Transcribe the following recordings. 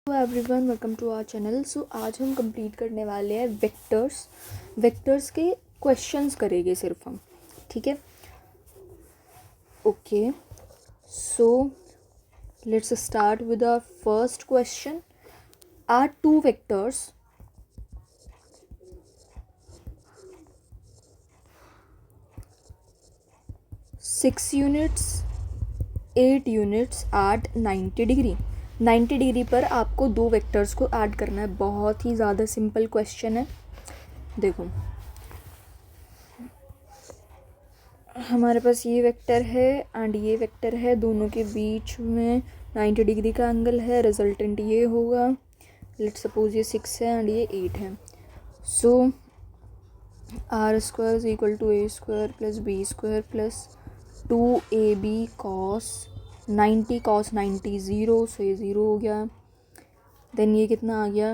Hello everyone, welcome to our channel. So आज हम complete करने वाले हैं वेक्टर्स के क्वेश्चंस करेंगे सिर्फ हम। ठीक है, okay. So let's start with our first question. Are two vectors 6 units 8 units at 90 degree. 90 degree पर आपको दो वेक्टर्स को ऐड करना है। बहुत ही ज़्यादा सिंपल क्वेश्चन है। देखो, हमारे पास ये वेक्टर है एंड ये वेक्टर है, दोनों के बीच में 90 डिग्री का एंगल है। रिजल्टेंट ये होगा, लेट्स सपोज ये 6 है एंड ये 8 है। So R square is equal to A square plus B square plus 2ab cos 90 cos 90 zero, so ये ज़ीरो हो गया। देन ये कितना आ गया,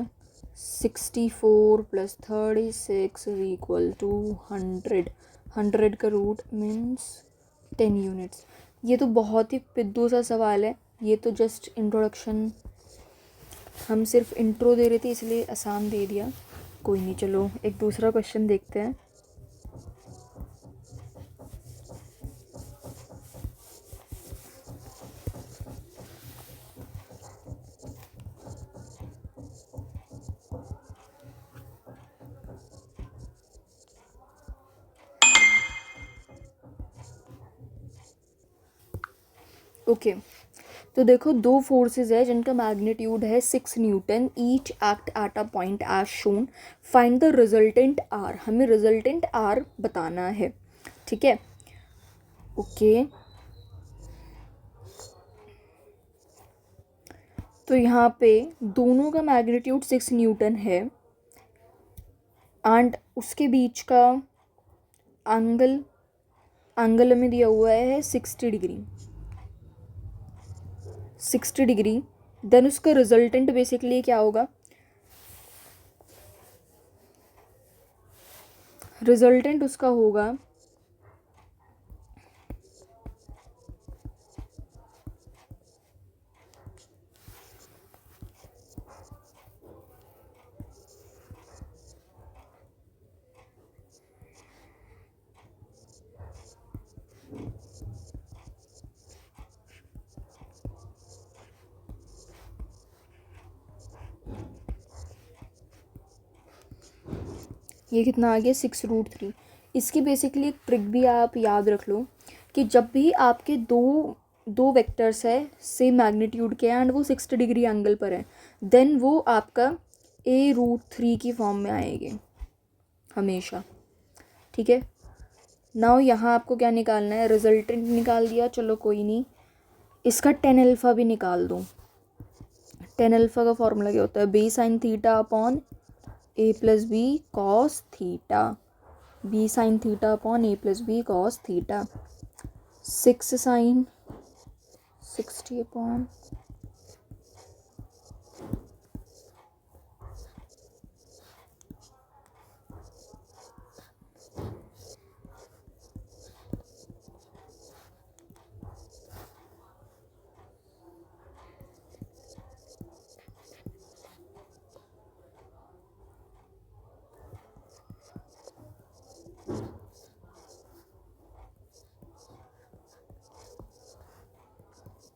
64 प्लस 36 इज इक्वल टू 100। 100 का रूट मीन्स 10 यूनिट्स। ये तो बहुत ही पिद्दू सा सवाल है। ये तो जस्ट इंट्रोडक्शन, हम सिर्फ इंट्रो दे रहे थे इसलिए आसान दे दिया। कोई नहीं, चलो एक दूसरा क्वेश्चन देखते हैं। ओके, तो देखो दो फोर्सेस है जिनका मैग्नीट्यूड है 6 newton. Each act at a point as shown. Find the resultant R. हमें रिजल्टेंट आर बताना है। ठीक है, ओके। तो यहाँ पे दोनों का मैग्नीट्यूड 6 न्यूटन है एंड उसके बीच का एंगल में दिया हुआ है 60 डिग्री। 60 डिग्री। देन उसका रिजल्टेंट बेसिकली क्या होगा, रिजल्टेंट उसका होगा ये कितना आ गया, 6√3। इसकी बेसिकली एक ट्रिक भी आप याद रख लो कि जब भी आपके दो वेक्टर्स है सेम मैग्नीट्यूड के एंड वो 60 डिग्री एंगल पर है, देन वो आपका a√3 की फॉर्म में आएंगे हमेशा। ठीक है, नाउ यहाँ आपको क्या निकालना है, रिजल्टेंट निकाल दिया, चलो कोई नहीं। इसका tan अल्फ़ा भी निकाल दो। tan अल्फ़ा का फॉर्मूला क्या होता है, b sin theta upon a plus b cos theta. b sin theta upon a plus b cos theta. 6 sin 60 upon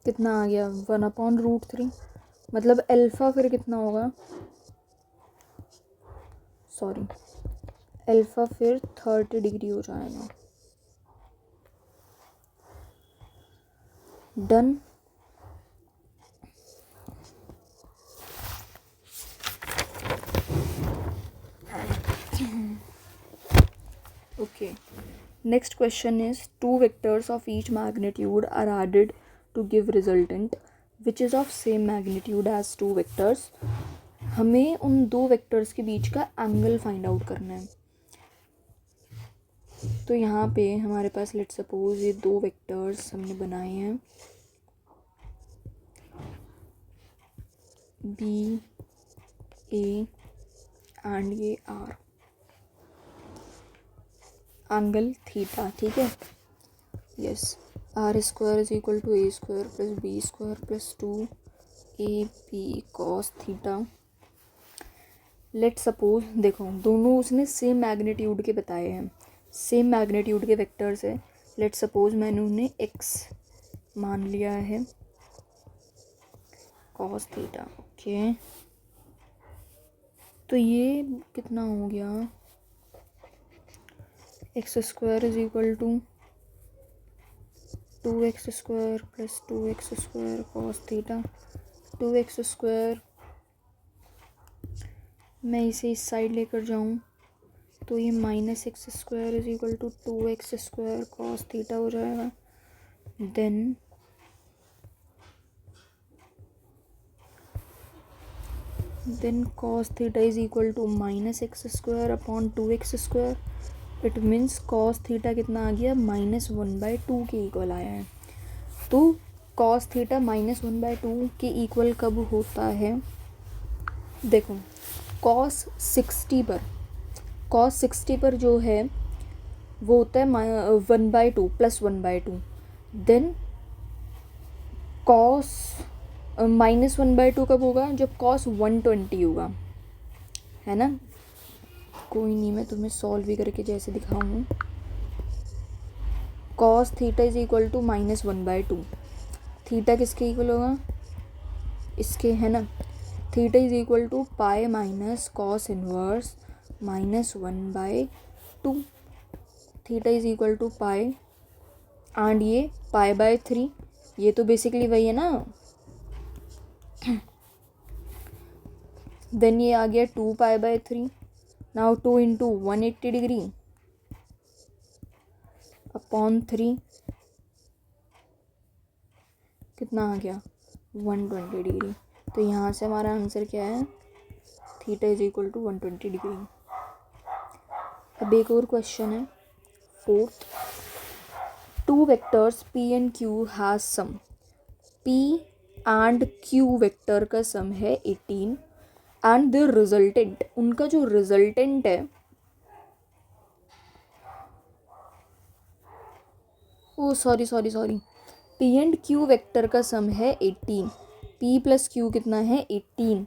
कितना आ गया, 1/√3। मतलब अल्फ़ा फिर कितना होगा, सॉरी, अल्फ़ा फिर 30 डिग्री हो जाएगा। Done. Okay, next question is two vectors of each magnitude are added to give resultant which is of same magnitude as two vectors। हमें उन दो वेक्टर्स के बीच का एंगल फाइंड आउट करना है। तो यहाँ पे हमारे पास लेट्स सपोज ये दो वेक्टर्स हमने बनाए हैं, बी ए एंड ये आर, एंगल थीटा। ठीक है, yes. R square is equal to A square plus B square plus 2 A P cos theta. Let suppose देखो दोनों उसने सेम मैग्नीट्यूड के बताए हैं, सेम मैग्नीट्यूड के वेक्टर्स है। लेट सपोज मैंने उन्हें एक्स मान लिया है कॉस थीटा। ओके, तो ये कितना हो गया, x square is equal to 2x square plus 2x square cos theta. 2x square मैं इसे इस साइड लेकर जाऊं तो ये minus x square is equal to 2x square cos theta हो जाएगा। Then cos theta is equal to minus x square upon 2x square. It means cos theta कितना आ गया, -1/2 के इक्वल आया है। तो कॉस थीटा -1/2 के इक्वल कब होता है, देखो कॉस 60 पर जो है वो होता है 1/2 प्लस 1/2। देन कॉस -1/2 कब होगा, जब कॉस 120 होगा, है ना। कोई नहीं, मैं तुम्हें सॉल्व भी करके जैसे दिखाऊँ। Cos theta is equal to -1/2। Theta किसके इक्वल होगा, इसके, है ना। Theta is equal to pi minus cos inverse -1/2। Theta is equal to pi and ये पाई/3, ये तो बेसिकली वही है ना। देन ये आ गया 2 पाई/3। नाउ 2 इंटू 180 डिग्री अपॉन 3 कितना आ गया, 120 डिग्री। तो यहाँ से हमारा आंसर क्या है, theta is equal to 120 degree. अब एक और क्वेश्चन है, 4th। 2 vectors P and Q has sum. P and Q vector का सम है 18 एंड द रिजल्टेंट, उनका जो रिजल्टेंट है, oh sorry, P and Q vector का सम है 18, P प्लस Q कितना है 18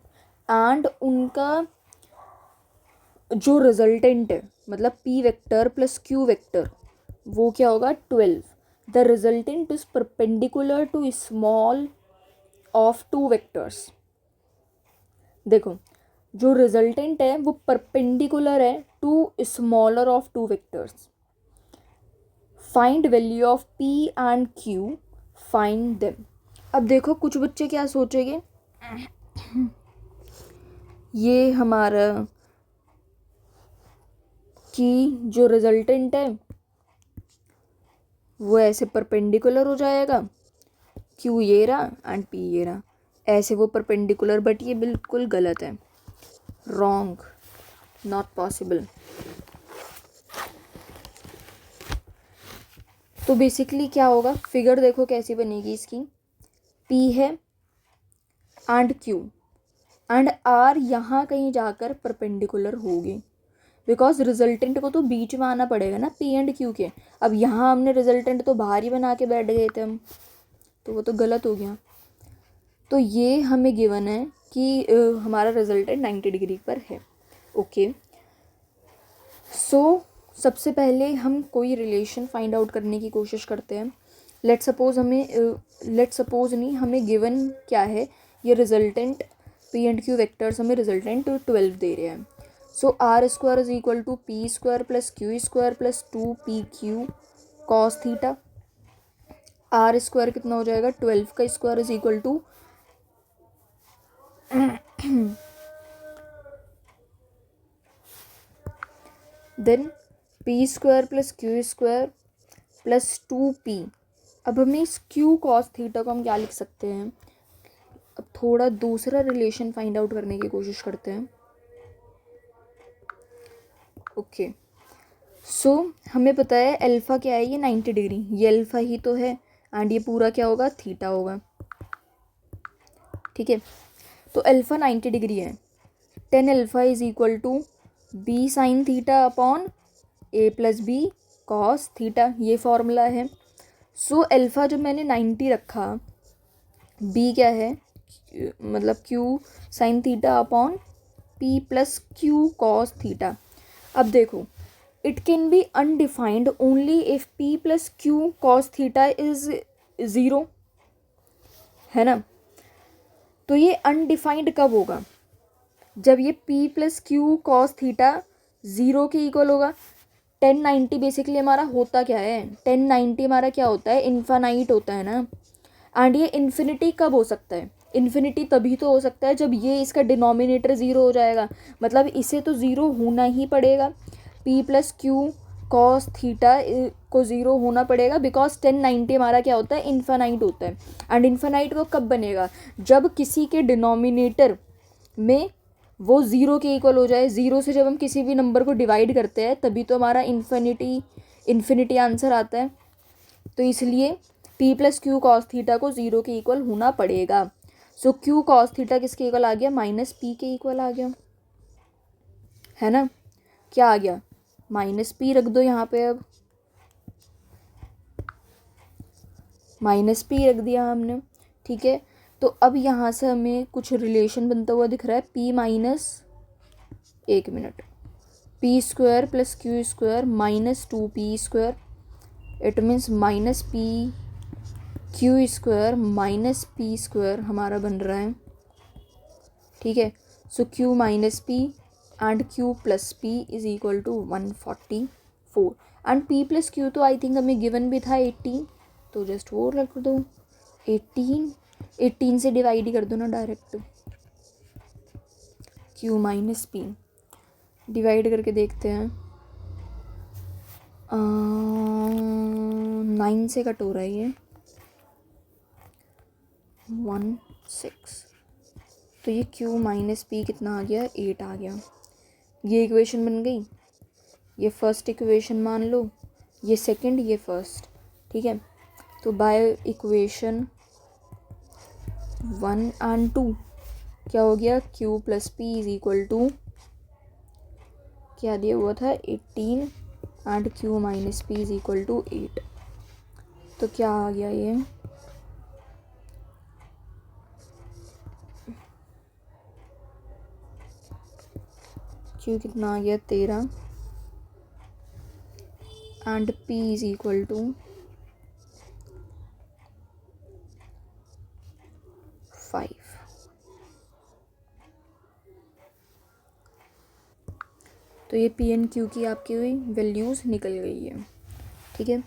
एंड उनका जो रिजल्टेंट है, मतलब P vector plus Q vector, वो क्या होगा 12। The resultant is perpendicular to small of 2 vectors. देखो जो रिजल्टेंट है वो परपेंडिकुलर है to smaller of 2 vectors. Find value of P and Q, find them. अब देखो कुछ बच्चे क्या सोचेंगे, ये हमारा कि जो रिजल्टेंट है वो ऐसे परपेंडिकुलर हो जाएगा, Q ये रहा एंड P ये रहा, ऐसे वो परपेंडिकुलर, बट ये बिल्कुल गलत है, रॉन्ग, नॉट पॉसिबल। तो बेसिकली क्या होगा, फिगर देखो कैसी बनेगी इसकी, P है एंड Q एंड R यहाँ कहीं जाकर परपेंडिकुलर होगी, बिकॉज रिजल्टेंट को तो बीच में आना पड़ेगा ना P एंड Q के। अब यहाँ हमने रिजल्टेंट तो बाहर ही बना के बैठ गए थे हम, तो वो तो गलत हो गया। तो ये हमें गिवन है कि हमारा रिजल्टेंट 90 डिग्री पर है। ओके, सो सबसे पहले हम कोई रिलेशन फाइंड आउट करने की कोशिश करते हैं। लेट सपोज हमें गिवन क्या है, ये resultant P and Q vectors हमें रिजल्टेंट 12 दे रहे हैं। So R square is equal to P square plus Q square plus 2PQ cos theta. R square कितना हो जाएगा, 12 का square is equal to then P square plus Q square plus 2P। अब हमें इस Q कॉस थीटा को हम क्या लिख सकते हैं, अब थोड़ा दूसरा रिलेशन फाइंड आउट करने की कोशिश करते हैं। ओके, सो हमें पता है अल्फ़ा क्या है, ये 90 डिग्री, ये अल्फ़ा ही तो है एंड ये पूरा क्या होगा, थीटा होगा। ठीक है, तो अल्फ़ा 90 डिग्री है, 10 alpha is equal to B sine theta upon A plus B cos theta, ये फॉर्मूला है। सो अल्फ़ा जब मैंने 90 रखा, B क्या है, मतलब Q sine theta upon P plus Q cos theta. अब देखो, it can be undefined only if P plus Q cos theta is 0, है ना। तो ये अनडिफाइंड कब होगा? जब ये p plus Q cos theta 0 के इक्वल होगा। 1090 बेसिकली हमारा होता क्या है? 1090 हमारा क्या होता है? इन्फानाइट होता है ना। एंड ये इन्फिनिटी कब हो सकता है? इन्फिनिटी तभी तो हो सकता है जब ये इसका डिनोमिनेटर 0 हो जाएगा, मतलब इसे तो 0 होना ही पड़ेगा। p plus Q cos theta को 0 होना पड़ेगा, बिकॉज 1090 हमारा क्या होता है? इन्फानाइट होता है। एंड इन्फानाइट वो कब बनेगा? जब किसी के डिनोमिनेटर में वो 0 के इक्वल हो जाए। 0 से जब हम किसी भी नंबर को डिवाइड करते हैं तभी तो हमारा इन्फिनिटी आंसर आता है। तो इसलिए p plus Q cos theta को 0 के इक्वल होना पड़ेगा। सो क्यू कॉस थीटा किसके इक्वल आ गया? माइनस p के इक्वल आ गया, है ना। क्या आ गया? माइनस p रख दो यहाँ पे। अब माइनस p रख दिया हमने, ठीक है। तो अब यहाँ से हमें कुछ रिलेशन बनता हुआ दिख रहा है। p माइनस, एक minute, p square plus q square minus 2p square, it means minus p q square minus p square हमारा बन रहा है, ठीक है। So q minus p and q plus p is equal to 144 and p plus q तो I think हमें given भी था 18, तो जस्ट वो रख दो 18 से डिवाइड ही कर दो ना direct. q minus p divide करके देखते हैं। 9 से कट हो रहा है ये, 16, तो ये q माइनस p कितना आ गया? 8 आ गया। ये इक्वेशन बन गई। ये फर्स्ट इक्वेशन मान लो, ये सेकंड, ये फर्स्ट, ठीक है। तो बाय इक्वेशन 1 एंड 2 क्या हो गया? q plus p is equal to क्या दिया हुआ था? 18 and q minus p is equal to 8। तो क्या आ गया ये? q कितना आ गया? 13 and p is equal to 5। तो ये p एंड q की आपकी हुई वैल्यूज़ निकल गई है, ठीक है।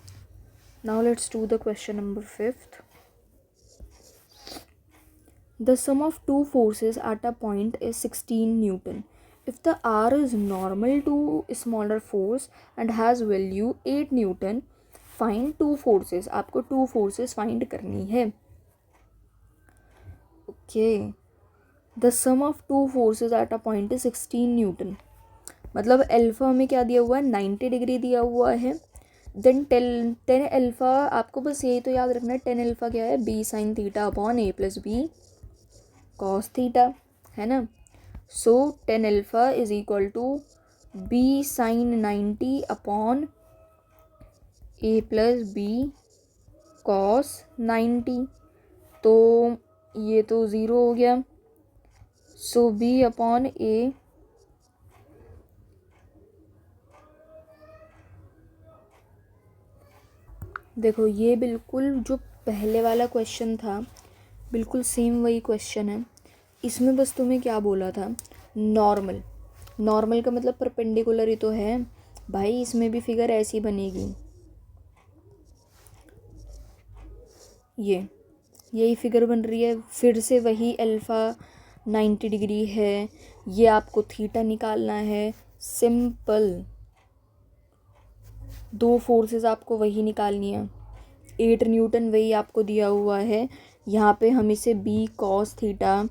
Now let's do the question number 5th। The sum of two forces at a point is 16 Newton. If the R is normal to a smaller force and has value 8 Newton, find two forces. आपको two forces find करनी है। Okay. The sum of two forces at a point is 16 Newton. मतलब alpha हमें क्या दिया हुआ है? 90 degree दिया हुआ है। देन 10 अल्फ़ा, आपको बस यही तो याद रखना है, 10 अल्फ़ा क्या है? b sine theta upon a plus b cos theta, है ना। So 10 alpha is equal to b sine 90 upon a plus b cos 90। तो ये तो 0 हो गया। सो b अपॉन a देखो, ये बिल्कुल जो पहले वाला क्वेश्चन था बिल्कुल सेम वही क्वेश्चन है। इसमें बस तुम्हें क्या बोला था? नॉर्मल। नॉर्मल का मतलब परपेंडिकुलर ही तो है भाई, इसमें भी फिगर ऐसी बनेगी। यही फिगर बन रही है, फिर से वही अल्फ़ा 90 डिग्री है। ये आपको थीटा निकालना है, सिंपल। दो फोर्सेस आपको वही निकालनी है। 8 न्यूटन वही आपको दिया हुआ है। यहाँ पे हम इसे b कॉस थीटा,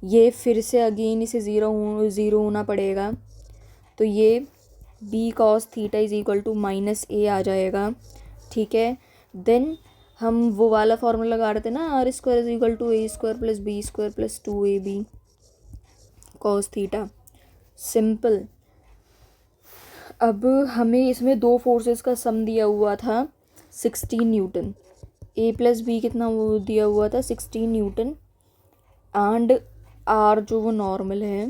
ये फिर से अगेन इसे ज़ीरो होना पड़ेगा। तो ये b cos theta is equal to minus a आ जाएगा, ठीक है। देन हम वो वाला फॉर्मूला लगा रहे थे ना, r square is equal to a square plus b square plus 2ab cos theta, simple. अब हमें इसमें दो फोर्सेस का सम दिया हुआ था 16 न्यूटन। a प्लस बी कितना वो दिया हुआ था? 16 न्यूटन। एंड आर जो वो नॉर्मल है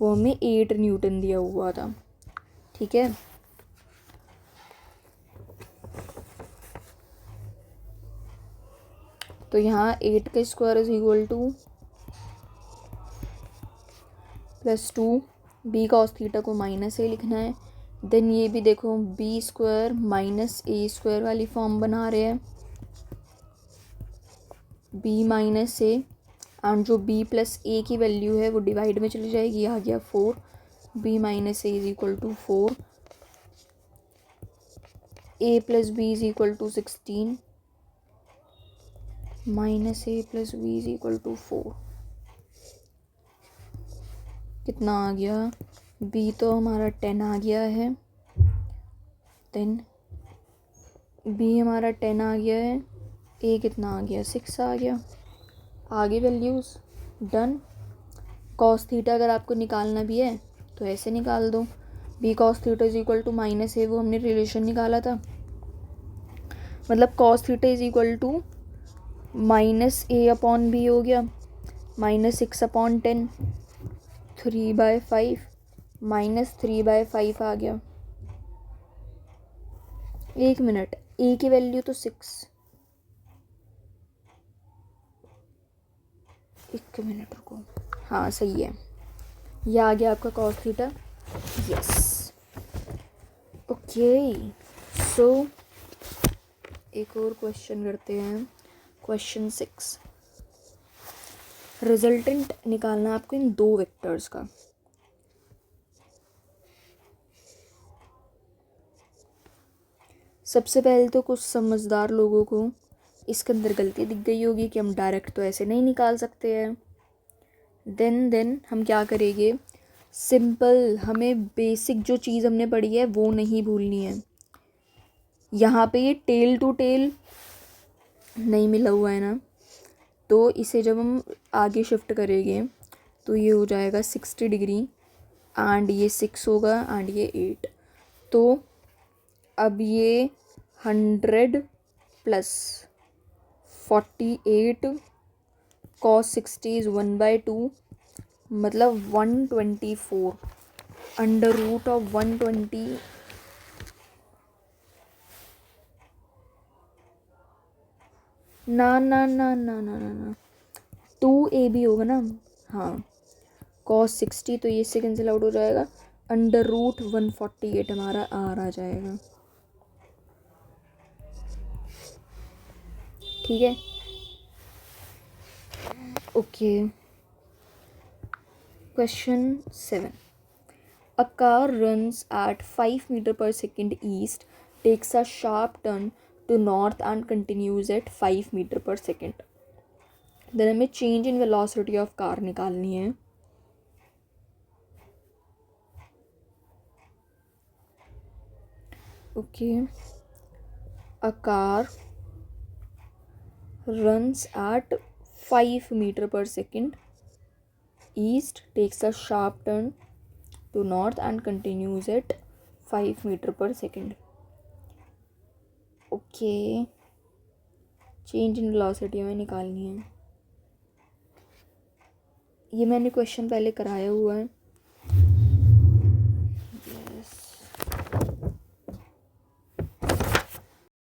वो हमें 8 न्यूटन दिया हुआ था, ठीक है। तो यहाँ 8 का square is equal to +2, b cos theta को -a लिखना है। देन ये भी देखो बी स्क्वायर -a स्क्वायर वाली फॉर्म बना रहे हैं, b -a एंड जो b + a की वैल्यू है वो डिवाइड में चली जाएगी, आ गया 4, b - a is equal to 4, a + b is equal to 16, -a + b is equal to 4। कितना आ गया, b तो हमारा 10 आ गया है, देन b हमारा 10 आ गया है, a कितना आ गया 6 आ गया। आगे वैल्यूज़ डन। कॉस थीटा अगर आपको निकालना भी है तो ऐसे निकाल दो, b cos थीटा इज इक्वल टू -a, वो हमने रिलेशन निकाला था, मतलब cos थीटा इज इक्वल टू -a/b हो गया, -6/10, 3/5 -3/5 आ गया। एक मिनट, a की वैल्यू तो 6, एक मिनट रुको, हाँ सही है, ये आ गया आपका cos थीटा, यस। ओके, सो एक और क्वेश्चन करते हैं, क्वेश्चन 6। रिजल्टेंट निकालना है आपको इन दो वेक्टर्स का। सबसे पहले तो कुछ समझदार लोगों को इसके अंदर गलती दिख गई होगी कि हम डायरेक्ट तो ऐसे नहीं निकाल सकते हैं। देन हम क्या करेंगे, सिंपल, हमें बेसिक जो चीज़ हमने पढ़ी है वो नहीं भूलनी है। यहाँ पे ये टेल टू टेल नहीं मिला हुआ है ना, तो इसे जब हम आगे शिफ्ट करेंगे तो ये हो जाएगा 60 डिग्री एंड ये 6 होगा एंड ये 8। तो अब ये 100 + 48 cos 60 इज़ 1/2, मतलब 124 √120 ना 2ab होगा ना, हाँ cos 60, तो ये इससे कैंसिल आउट हो जाएगा, √148 हमारा आर आ जाएगा, ठीक है। Okay, question 7। A car runs at 5 meter per second east, takes a sharp turn to north and continues at 5 meter per second. Then हमें change in velocity of car निकालनी है। Okay, a car runs at 5 meter per second east, takes a sharp turn to north and continues at 5 meter per second. Okay, change in velocity हमें निकालनी है। ये मैंने question पहले कराया हुआ है,